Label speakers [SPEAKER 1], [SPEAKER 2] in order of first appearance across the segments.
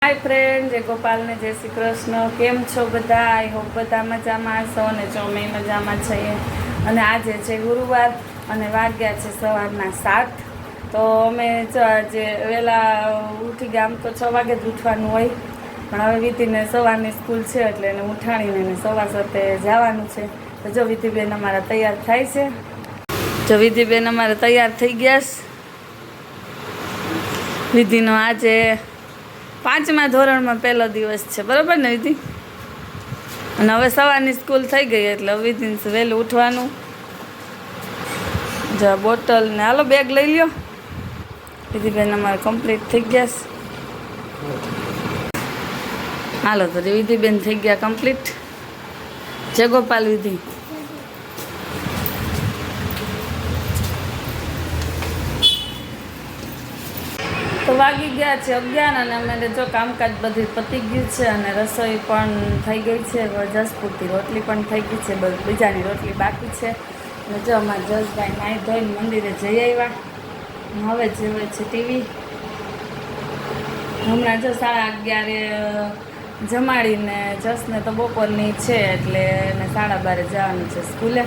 [SPEAKER 1] Hi friend, जय गोपाल ने जय श्री कृष्ण। केम छो बधा? आई होप बधा मजामां छो ने जो मैं मजामां छीए। अने आजे छे गुरुवार अने वाग्या छे सवाરના 7। तो अमे जे वेला उठी गया। आम तो 6 वागे ज उठवानुं होय, पण हवे विधिने सवाરની स्कूल छे એટલે એને ઉઠાડીને એને 7:15 જવાનું છે। તો જો વિધિબેન અમારા તૈયાર થાય છે। જો વિધિબેન અમારા તૈયાર થઈ ગયા છે। વિધિનો આજે 5મા ધોરણમાં પહેલો દિવસ છે, બરાબર ને વિધિ? અને હવે સવારની સ્કૂલ થઈ ગઈ એટલે વિધિને વહેલું ઉઠવાનું। જો બોટલ ને હાલો બેગ લઈ લ્યો। વિધિબેન અમારે કમ્પ્લીટ થઈ ગયા છે। હાલો તો વિધિબેન થઈ ગયા કમ્પ્લીટ। જય ગોપાલ વિધિ। તો વાગી ગયા છે 11 અને અમારે જો કામકાજ બધું પતી ગયું છે અને રસોઈ પણ થઈ ગઈ છે। જસ પૂરતી રોટલી પણ થઈ ગઈ છે, બીજાની રોટલી બાકી છે। અને જો અમારા જસભાઈ નાહી ધોઈને મંદિરે જઈ આવ્યા। હવે જોવે છે ટીવી। હમણાં જો 11:30 જમાડીને જસને તો બપોરની છે એટલે એને 12:30 જવાનું છે સ્કૂલે।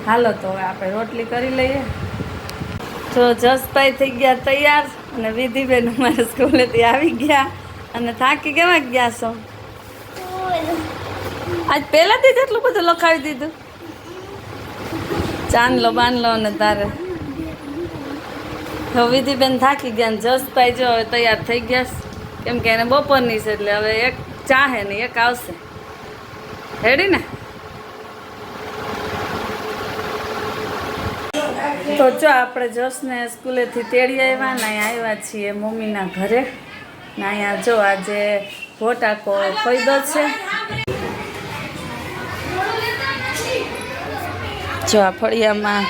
[SPEAKER 1] હાલો તો હવે આપણે રોટલી કરી લઈએ। તો જસભાઈ થઈ ગયા તૈયાર અને વિધિબેન અમારા સ્કૂલેથી આવી ગયા અને થાકી કેવા ગયા છો? આજ પહેલાથી જ એટલું બધું લખાવી દીધું? ચાંદલો બાંધલો અને તારે તો વિધિબેન થાકી ગયા ને જસભાઈ જો હવે તૈયાર થઈ ગયા કેમ કે એને બપોરની છે એટલે હવે એક ચાહે ને એક આવશે। રેડી ને? તો જો આપણે જસને સ્કૂલેથી તેડી આવ્યા ને અહીંયા આવ્યા છીએ મમ્મીના ઘરે ને અહીંયા જો આજે ભોટાકો ખોઈદો છે। જો આ ફળિયામાં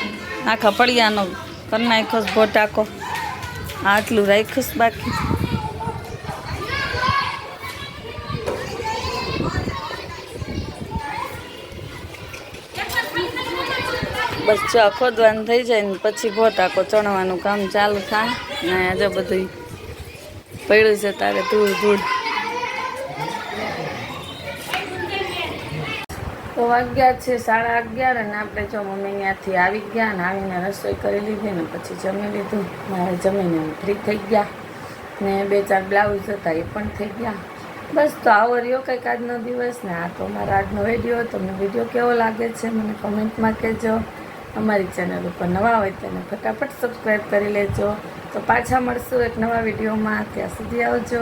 [SPEAKER 1] આખા ફળિયાનો કરી નાખ્યો ભોટાકો, આટલું રાખ્યું બાકી। બસ જો ખોદવાનું થઈ જાય ને પછી ભોટાકો ચણવાનું કામ ચાલુ થાય ને આજે બધું પડ્યું છે તારે ધૂળ ધૂળ। તો વાગ્યા છે 11:30 અને આપણે જો મમ્મી ત્યાંથી આવી ગયા ને આવીને રસોઈ કરી લીધી ને પછી જમી લીધું। મારે જમીને ફ્રી થઈ ગયા ને 2-4 બ્લાઉઝ હતા એ પણ થઈ ગયા। બસ તો આવો રહ્યો કંઈક આજનો દિવસ ને આ તો મારો આજનો વિડીયો। તમને વિડીયો કેવો લાગે છે મને કમેન્ટમાં કહેજો। અમારી ચેનલ ઉપર નવા હોય તેને ફટાફટ સબસ્ક્રાઈબ કરી લેજો। તો પાછા મળશું એક નવા વિડીયોમાં, ત્યાં સુધી આવજો।